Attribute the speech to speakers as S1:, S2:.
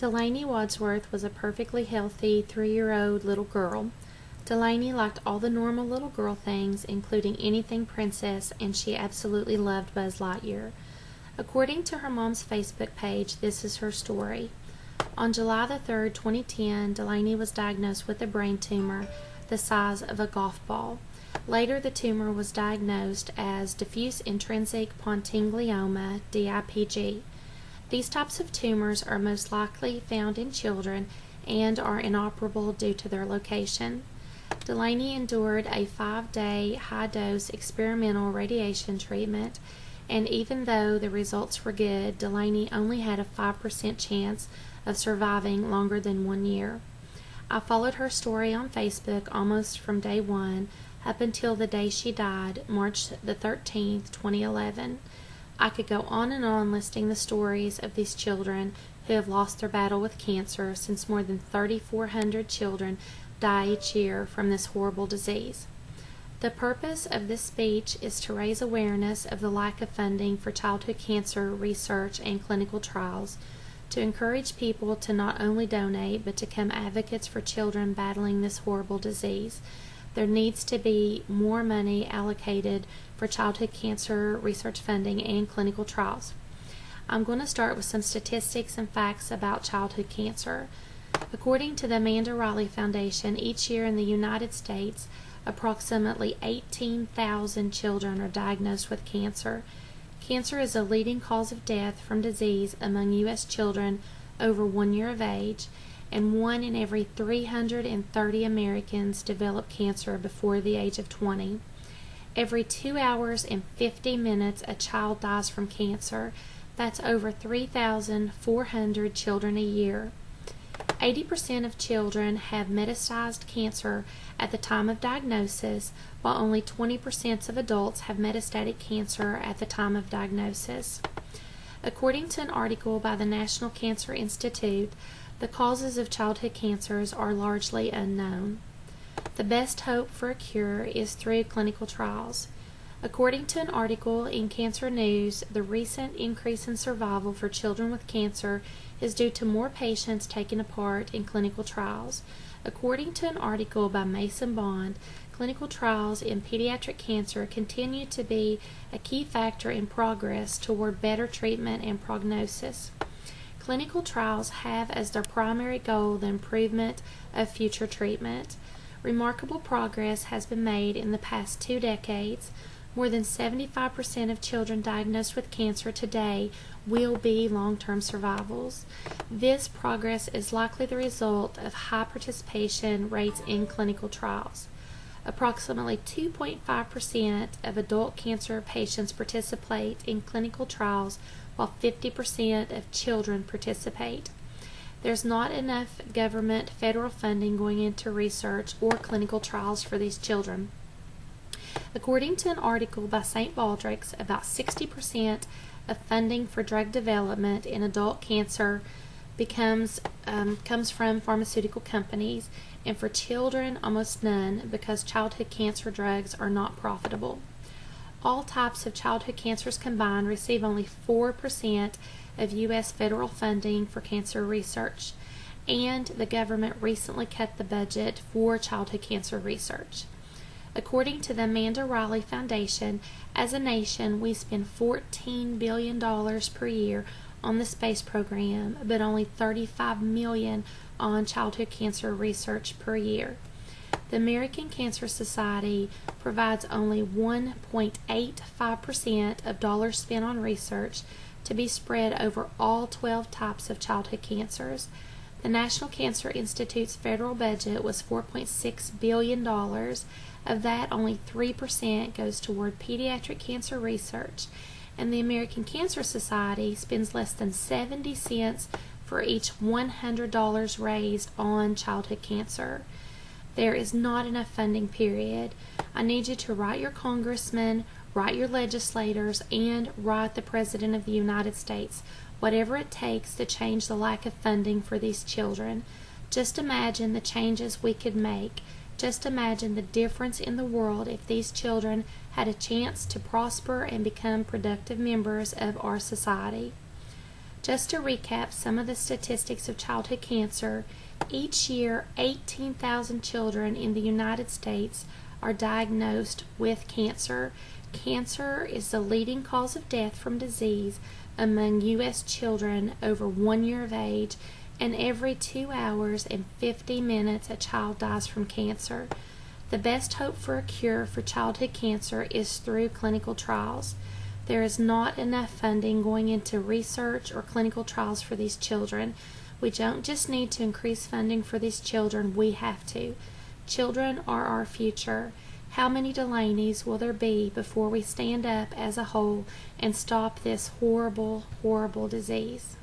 S1: Delaney Wadsworth was a perfectly healthy 3-year-old little girl. Delaney liked all the normal little girl things, including anything princess, and she absolutely loved Buzz Lightyear. According to her mom's Facebook page, this is her story. On July the 3rd, 2010, Delaney was diagnosed with a brain tumor the size of a golf ball. Later, the tumor was diagnosed as diffuse intrinsic pontine-glioma, DIPG. These types of tumors are most likely found in children and are inoperable due to their location. Delaney endured a 5-day high-dose experimental radiation treatment, and even though the results were good, Delaney only had a 5% chance of surviving longer than 1 year. I followed her story on Facebook almost from day one up until the day she died, March the 13th, 2011. I could go on and on listing the stories of these children who have lost their battle with cancer, since more than 3,400 children die each year from this horrible disease. The purpose of this speech is to raise awareness of the lack of funding for childhood cancer research and clinical trials, to encourage people to not only donate but to become advocates for children battling this horrible disease. There needs to be more money allocated for childhood cancer research funding and clinical trials. I'm going to start with some statistics and facts about childhood cancer. According to the Amanda Riley Foundation, each year in the United States, approximately 18,000 children are diagnosed with cancer. Cancer is a leading cause of death from disease among U.S. children over 1 year of age, and 1 in every 330 Americans develop cancer before the age of 20. Every 2 hours and 50 minutes, a child dies from cancer. That's over 3,400 children a year. 80% of children have metastasized cancer at the time of diagnosis, while only 20% of adults have metastatic cancer at the time of diagnosis. According to an article by the National Cancer Institute, the causes of childhood cancers are largely unknown. The best hope for a cure is through clinical trials. According to an article in Cancer News, the recent increase in survival for children with cancer is due to more patients taking a part in clinical trials. According to an article by Mason Bond, clinical trials in pediatric cancer continue to be a key factor in progress toward better treatment and prognosis. Clinical trials have as their primary goal the improvement of future treatment. Remarkable progress has been made in the past 2 decades. More than 75% of children diagnosed with cancer today will be long-term survivals. This progress is likely the result of high participation rates in clinical trials. Approximately 2.5% of adult cancer patients participate in clinical trials, while 50% of children participate. There's not enough government federal funding going into research or clinical trials for these children. According to an article by St. Baldrick's, about 60% of funding for drug development in adult cancer comes from pharmaceutical companies, and for children, almost none, because childhood cancer drugs are not profitable. All types of childhood cancers combined receive only 4% of U.S. federal funding for cancer research, and the government recently cut the budget for childhood cancer research. According to the Amanda Riley Foundation, as a nation, we spend $14 billion per year on the space program, but only $35 million on childhood cancer research per year. The American Cancer Society provides only 1.85% of dollars spent on research to be spread over all 12 types of childhood cancers. The National Cancer Institute's federal budget was $4.6 billion. Of that, only 3% goes toward pediatric cancer research, and the American Cancer Society spends less than 70 cents for each $100 raised on childhood cancer. There is not enough funding, period. I need you to write your congressman, write your legislators, and write the President of the United States, whatever it takes to change the lack of funding for these children. Just imagine the changes we could make. Just imagine the difference in the world if these children had a chance to prosper and become productive members of our society. Just to recap some of the statistics of childhood cancer, each year 18,000 children in the United States are diagnosed with cancer. Cancer is the leading cause of death from disease among U.S. children over 1 year of age, and every 2 hours and 50 minutes a child dies from cancer. The best hope for a cure for childhood cancer is through clinical trials. There is not enough funding going into research or clinical trials for these children. We don't just need to increase funding for these children, we have to. Children are our future. How many Delaneys will there be before we stand up as a whole and stop this horrible, horrible disease?